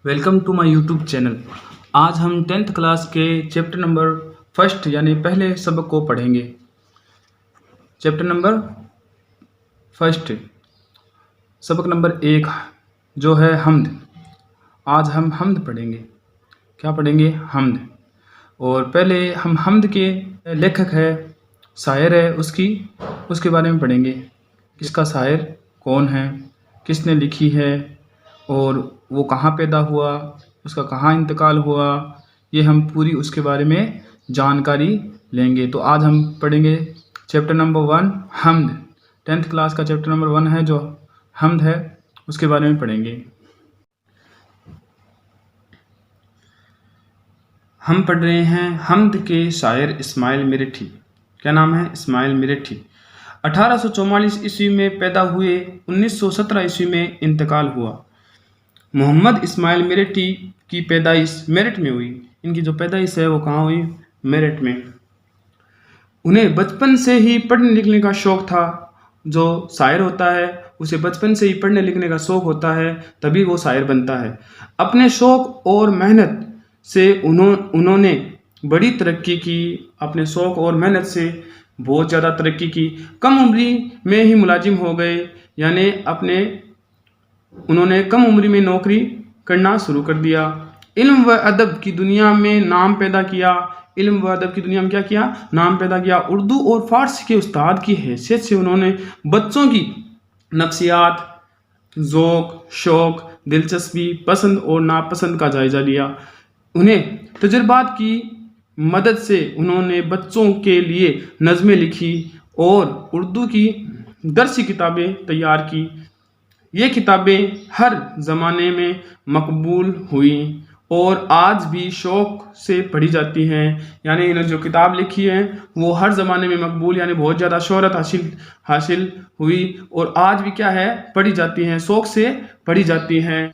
Welcome to my YouTube channel. आज हम 10th class के चैप्टर नंबर फर्स्ट यानी पहले सबक को पढ़ेंगे। चैप्टर नंबर फर्स्ट सबक नंबर 1 जो है हम्द। आज हम हम्द पढ़ेंगे। क्या पढ़ेंगे? हम्द। और पहले हम हम्द के लेखक है, शायर है, उसके बारे में पढ़ेंगे। किसका शायर कौन है, किसने लिखी है और वो कहाँ पैदा हुआ, उसका कहाँ इंतकाल हुआ, ये हम पूरी उसके बारे में जानकारी लेंगे। तो आज हम पढ़ेंगे चैप्टर नंबर 1 हम्द। 10th क्लास का चैप्टर नंबर 1 है जो हम्द है, उसके बारे में पढ़ेंगे। हम पढ़ रहे हैं हम्द के शायर इस्माइल मिरेठी। क्या नाम है? इस्माइल मिरेठी। 1844 ईस्वी में पैदा हुए, 1917 ईस्वी में इंतकाल हुआ। मोहम्मद इस्माइल मिरेठी की पैदाइश मेरठ में हुई। इनकी जो पैदाइश है वो कहाँ हुई? मेरठ में। उन्हें बचपन से ही पढ़ने लिखने का शौक था। जो शायर होता है उसे बचपन से ही पढ़ने लिखने का शौक होता है, तभी वो शायर बनता है। अपने शौक और मेहनत से उन्होंने बड़ी तरक्की की। अपने शौक और मेहनत से बहुत ज़्यादा तरक्की की। कम उम्री में ही मुलाजिम हो गए, यानी उन्होंने कम उम्र में नौकरी करना शुरू कर दिया। इल्म व अदब की दुनिया में नाम पैदा किया। इल्म व अदब की दुनिया में क्या किया? नाम पैदा किया। उर्दू और फारसी के उस्ताद की हैसियत से उन्होंने बच्चों की नफ्सियात, ज़ौक़, शौक़, दिलचस्पी, पसंद और नापसंद का जायज़ा लिया। उन्हें तजुर्बात की मदद से उन्होंने बच्चों के लिए नज़में लिखी और उर्दू की दरसी किताबें तैयार की। ये किताबें हर ज़माने में मकबूल हुई और आज भी शौक़ से पढ़ी जाती हैं। यानी इन्होंने जो किताब लिखी है वो हर ज़माने में मकबूल यानी बहुत ज़्यादा शोहरत हासिल हुई और आज भी क्या है? पढ़ी जाती हैं, शौक़ से पढ़ी जाती हैं।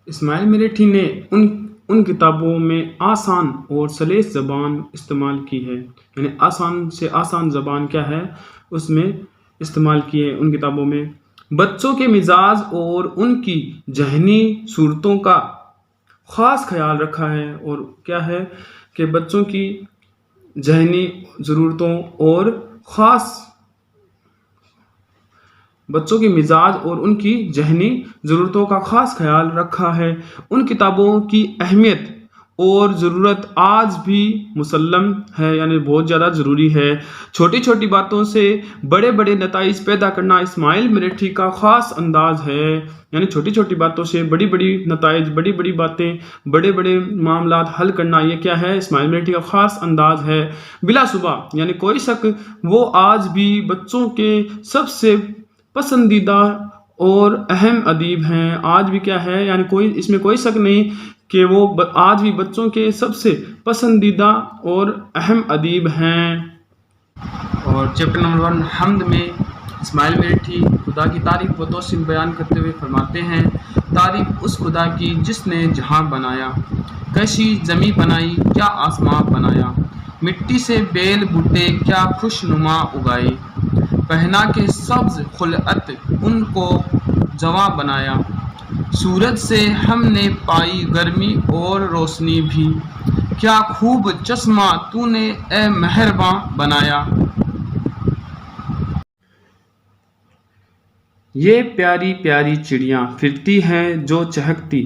इस्माइल मिरेठी ने उन किताबों में आसान और सलीस ज़बान इस्तेमाल की है। यानी आसान से आसान ज़बान क्या है उसमें इस्तेमाल की है उन किताबों में। बच्चों के मिजाज और उनकी जहनी सूरतों का ख़ास ख्याल रखा है। और क्या है कि बच्चों की जहनी ज़रूरतों और बच्चों के मिजाज और उनकी जहनी ज़रूरतों का ख़ास ख्याल रखा है। उन किताबों की अहमियत और ज़रूरत आज भी मुसल्लम है, यानी बहुत ज़्यादा ज़रूरी है। छोटी छोटी बातों से बड़े बड़े नताइज पैदा करना इस्माइल मिरेठी का ख़ास अंदाज़ है। यानी छोटी छोटी बातों से बड़ी बड़ी नताइज, बड़ी बड़ी बातें, बड़े बड़े मामलात हल करना, ये क्या है? इस्माइल मिरेठी का ख़ास अंदाज़ है। बिलाशुबा यानी कोई शक वो आज भी बच्चों के सबसे पसंदीदा और अहम अदीब हैं। आज भी क्या है? यानी इसमें कोई शक नहीं कि वो आज भी बच्चों के सबसे पसंदीदा और अहम अदीब हैं। और चैप्टर नंबर 1 हम्द में इस्माइल मिरेठी खुदा की तारीफ़ व तौसीफ बयान करते हुए फरमाते हैं, तारीफ़ उस खुदा की जिसने जहां बनाया, कैसी ज़मीं बनाई, क्या आसमां बनाया, मिट्टी से बेल बूटे क्या खुशनुमा उगाए, पहना के सब्ज़ खुलअत उनको जवां बनाया, सूरज से हमने पाई गर्मी और रोशनी भी, क्या खूब चश्मा तूने ए मेहरबां बनाया। ये प्यारी प्यारी चिड़ियाँ फिरती हैं जो चहकती,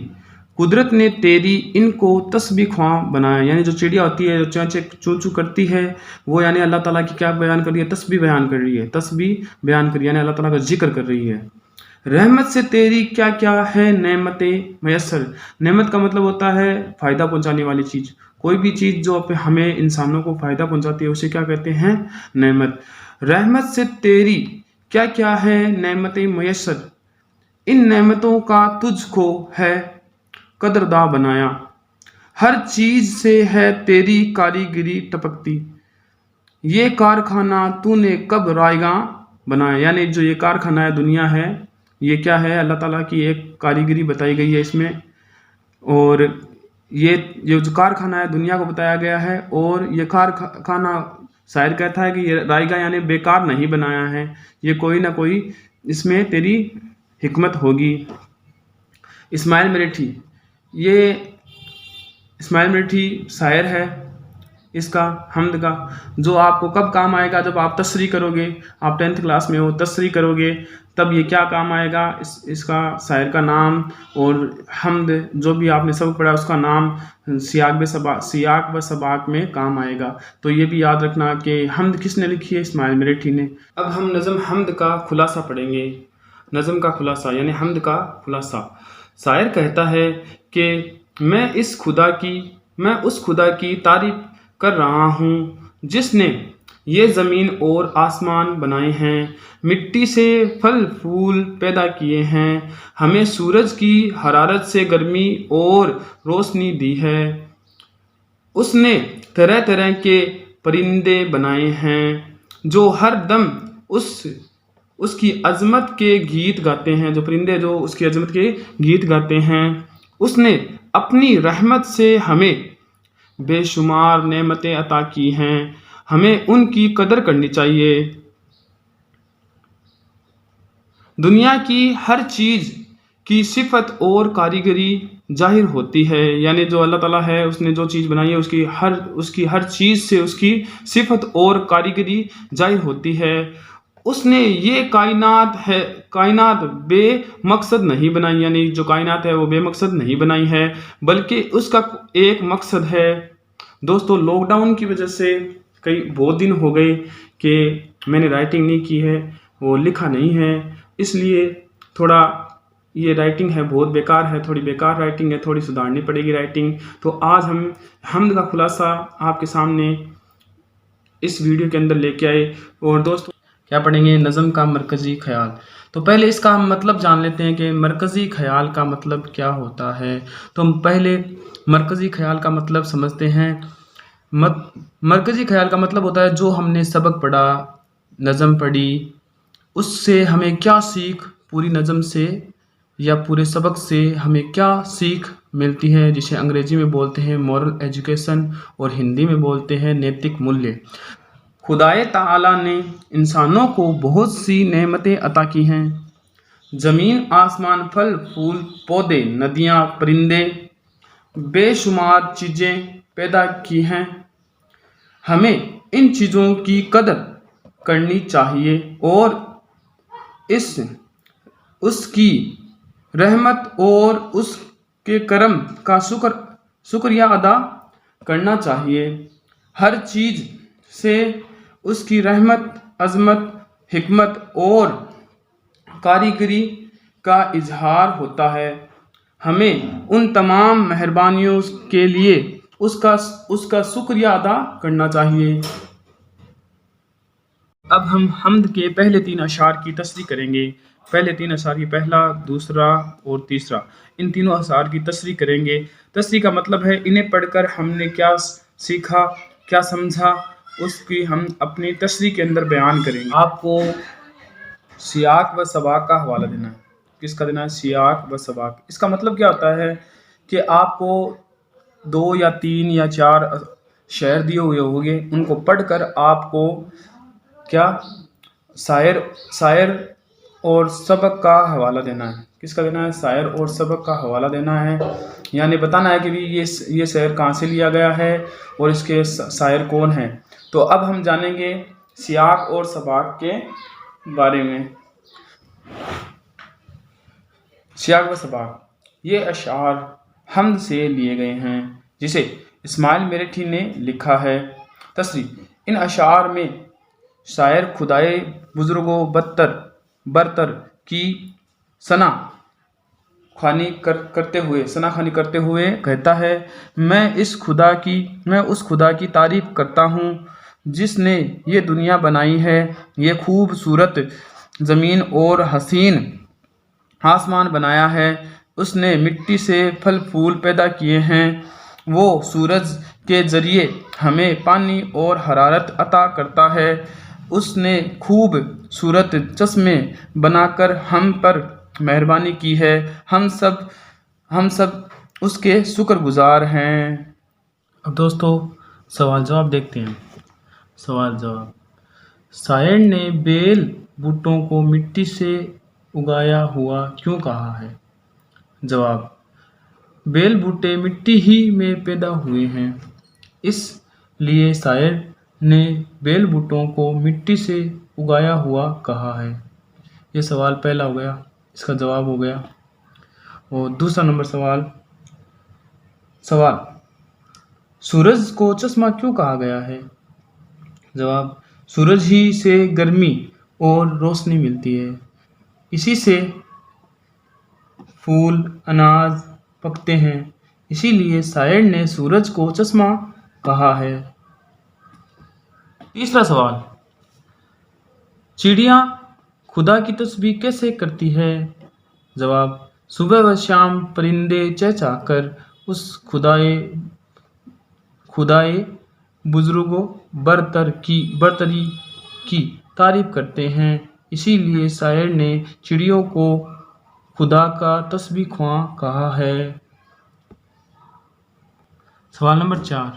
कुदरत ने तेरी इनको तस्बीह ख्वां बनाया। यानी जो चिड़िया होती है जो चूँ चूँ करती है वो यानी अल्लाह ताला की क्या बयान कर रही है? तस्बीह बयान कर रही है। तस्बीह बयान कर रही है यानी अल्लाह ताला का जिक्र कर रही है। रहमत से तेरी क्या क्या है नेमतें मयसर। नेमत का मतलब होता है फ़ायदा पहुंचाने वाली चीज़। कोई भी चीज़ जो हमें इंसानों को फ़ायदा पहुंचाती है उसे क्या कहते हैं? नेमत। रहमत से तेरी क्या क्या है नेमतें मयसर, इन नेमतों का तुझको है कदरदां बनाया, हर चीज़ से है तेरी कारीगरी टपकती, ये कारखाना तूने कब रायगां बनाया। यानी जो ये कारखाना है, दुनिया है, ये क्या है? अल्लाह ताला की एक कारीगरी बताई गई है इसमें। और ये जो कारखाना है दुनिया को बताया गया है। और ये कारखाना शायर कहता है कि ये रायगा यानी बेकार नहीं बनाया है, ये कोई ना कोई इसमें तेरी हिकमत होगी। اسماعیل مریٹھی، یہ اسماعیل مریٹھی شاعر ہے اس کا حمد کا، جو آپ کو کب کام آئے گا؟ جب آپ تصریح کرو گے، آپ 10th کلاس میں ہو، تصریح کرو گے تب یہ کیا کام آئے گا؟ اس کا شاعر کا نام اور حمد جو بھی آپ نے سبق پڑھا اس کا نام سیاق و سباق میں کام آئے گا۔ تو یہ بھی یاد رکھنا کہ حمد کس نے لکھی ہے؟ اسماعیل مریٹھی نے۔ اب ہم نظم حمد کا خلاصہ پڑھیں گے۔ نظم کا خلاصہ یعنی حمد کا خلاصہ۔ شاعر کہتا ہے کہ میں اس خدا کی تعریف کر رہا ہوں جس نے یہ زمین اور آسمان بنائے ہیں، مٹی سے پھل پھول پیدا کیے ہیں، ہمیں سورج کی حرارت سے گرمی اور روشنی دی ہے، اس نے طرح طرح کے پرندے بنائے ہیں جو ہر دم اس کی عظمت کے گیت گاتے ہیں، جو پرندے جو اس کی عظمت کے گیت گاتے ہیں، اس نے اپنی رحمت سے ہمیں بے شمار نعمتیں عطا کی ہیں، ہمیں ان کی قدر کرنی چاہیے۔ دنیا کی ہر چیز کی صفت اور کاریگری ظاہر ہوتی ہے، یعنی جو اللہ تعالیٰ ہے اس نے جو چیز بنائی ہے اس کی ہر چیز سے اس کی صفت اور کاریگری ظاہر ہوتی ہے۔ اس نے یہ کائنات بے مقصد نہیں بنائی، یعنی جو کائنات ہے وہ بے مقصد نہیں بنائی ہے بلکہ اس کا ایک مقصد ہے۔ دوستو لاک ڈاؤن کی وجہ سے بہت دن ہو گئے کہ میں نے رائٹنگ نہیں کی ہے، وہ لکھا نہیں ہے، اس لیے تھوڑا یہ رائٹنگ ہے بہت بیکار ہے، تھوڑی بیکار رائٹنگ ہے، تھوڑی سدھارنی پڑے گی رائٹنگ۔ تو آج ہم حمد کا خلاصہ آپ کے سامنے اس ویڈیو کے اندر لے کے آئے۔ اور دوستو کیا پڑھیں گے؟ نظم کا مرکزی خیال۔ تو پہلے اس کا ہم مطلب جان لیتے ہیں کہ مرکزی خیال کا مطلب کیا ہوتا ہے۔ تو ہم پہلے مرکزی خیال کا مطلب سمجھتے ہیں۔ مرکزی خیال کا مطلب ہوتا ہے جو ہم نے سبق پڑھا، نظم پڑھی، اس سے ہمیں کیا سیکھ، پوری نظم سے یا پورے سبق سے ہمیں کیا سیکھ ملتی ہے، جسے انگریزی میں بولتے ہیں مورل ایجوکیشن اور ہندی میں بولتے ہیں نیتک مولیہ۔ خدائے تعالیٰ نے انسانوں کو بہت سی نعمتیں عطا کی ہیں، زمین آسمان، پھل پھول پودے، ندیاں، پرندے، بے شمار چیزیں پیدا کی ہیں، ہمیں ان چیزوں کی قدر کرنی چاہیے اور اس کی رحمت اور اس کے کرم کا شکریہ ادا کرنا چاہیے۔ ہر چیز سے اس کی رحمت، عظمت، حکمت اور کاریگری کا اظہار ہوتا ہے، ہمیں ان تمام مہربانیوں کے لیے اس کا شکریہ ادا کرنا چاہیے۔ اب ہم حمد کے پہلے 3 اشعار کی تصریح کریں گے۔ پہلے 3 اشعار کی پہلا، دوسرا اور تیسرا، ان تینوں اشعار کی تصریح کریں گے۔ تصریح کا مطلب ہے انہیں پڑھ کر ہم نے کیا سیکھا، کیا سمجھا، اس کی ہم اپنی تصریح کے اندر بیان کریں گے۔ آپ کو سیاق و سباق کا حوالہ دینا ہے۔ کس کا دینا ہے؟ سیاق و سباق۔ اس کا مطلب کیا ہوتا ہے کہ آپ کو 2 یا 3 یا 4 شعر دیے ہوئے ہوں گے، ان کو پڑھ کر آپ کو کیا شاعر اور سبق کا حوالہ دینا ہے۔ کس کا دینا ہے؟ شاعر اور سبق کا حوالہ دینا ہے، یعنی بتانا ہے کہ یہ شعر کہاں سے لیا گیا ہے اور اس کے شاعر کون ہیں۔ تو اب ہم جانیں گے سیاق اور سباق کے بارے میں۔ سیاق و سباق، یہ اشعار حمد سے لیے گئے ہیں جسے اسماعیل مریٹھی نے لکھا ہے۔ تصریح: ان اشعار میں شاعر خدائے بزرگ و برتر کی ثنا خوانی کرتے ہوئے کہتا ہے، میں اس خدا کی تعریف کرتا ہوں جس نے یہ دنیا بنائی ہے، یہ خوبصورت زمین اور حسین آسمان بنایا ہے، اس نے مٹی سے پھل پھول پیدا کیے ہیں، وہ سورج کے ذریعے ہمیں پانی اور حرارت عطا کرتا ہے، اس نے خوب صورت چشمے بنا کر ہم پر مہربانی کی ہے، ہم سب اس کے شکر گزار ہیں۔ اب دوستو سوال جواب دیکھتے ہیں۔ سوال جواب: شاعر نے بیل بوٹوں کو مٹی سے اگایا ہوا کیوں کہا ہے؟ जवाब, बेल बूटे मिट्टी ही में पैदा हुए हैं, इस लिए शायर ने बेल बूटों को मिट्टी से उगाया हुआ कहा है। ये सवाल पहला हो गया, इसका जवाब हो गया। और दूसरा नंबर सवाल, सूरज को चश्मा क्यों कहा गया है? जवाब, सूरज ही से गर्मी और रोशनी मिलती है, इसी से फूल अनाज पकते हैं, इसीलिए शायर ने सूरज को चश्मा कहा है। तीसरा सवाल, चिड़िया खुदा की तस्बीह कैसे करती है? जवाब, सुबह व शाम परिंदे चहचहाकर उस खुदाए बुजुर्गों बरतरी की तारीफ करते हैं, इसीलिए शायर ने चिड़ियों को खुदा का तस्बीह ख्वां कहा है। सवाल नंबर 4,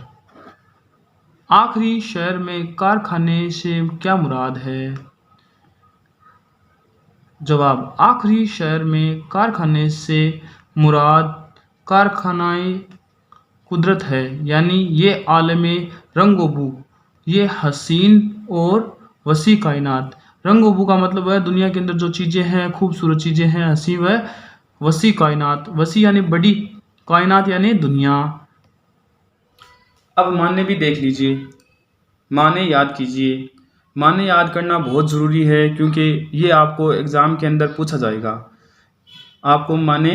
आखिरी शेर में कारखाने से क्या मुराद है? जवाब, आखिरी शेर में कारखाने से मुराद कारखानाए कुदरत है, यानी ये आलमे रंगोबू, ये हसीन और वसी कायनात। रंगोबू का मतलब है दुनिया के अंदर जो चीज़ें हैं, खूबसूरत चीज़ें हैं, हसी व वसी कायनात। वसी यानी बड़ी, कायनात यानी दुनिया। अब माने भी देख लीजिए, माने याद कीजिए। माने याद करना बहुत ज़रूरी है, क्योंकि ये आपको एग्ज़ाम के अंदर पूछा जाएगा। आपको माने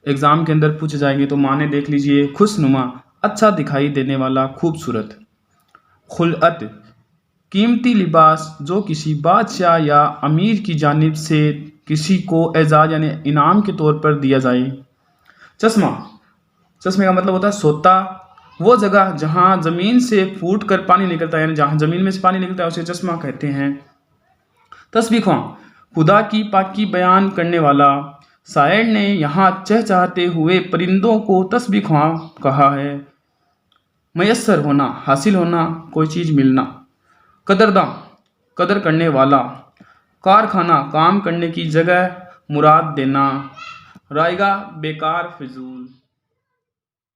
एग्ज़ाम के अंदर पूछे जाएंगे, तो माने देख लीजिए। खुशनुमा, अच्छा दिखाई देने वाला, खूबसूरत। खुलअत, कीमती लिबास जो किसी बादशाह या अमीर की जानिब से किसी को एजाज़ यानी इनाम के तौर पर दिया जाए। चश्मा, चश्मे का मतलब होता है सोता, वो जगह जहाँ ज़मीन से फूट कर पानी निकलता है, यानी जहाँ ज़मीन में से पानी निकलता है उसे चश्मा कहते हैं। तस्बीह ख्वां, खुदा की पाकी बयान करने वाला। शायर ने यहाँ चहचहाते हुए परिंदों को तस्बीह ख्वां कहा है। मयस्सर होना, हासिल होना, कोई चीज़ मिलना। कदरदां, कदर करने वाला। कारखाना, काम करने की जगह, मुराद देना। रायगा, बेकार, फिजूल।